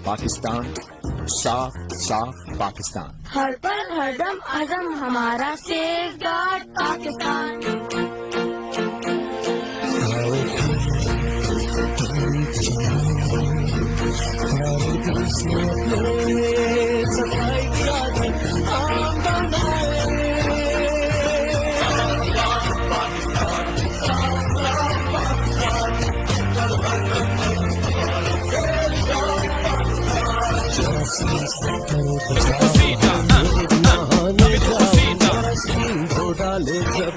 पाकिस्तान, साफ साफ पाकिस्तान। हर पल हरदम अज़म हमारा सेफ गार्ड पाकिस्तान। सफाई की आदत आम बनाए। डाले जब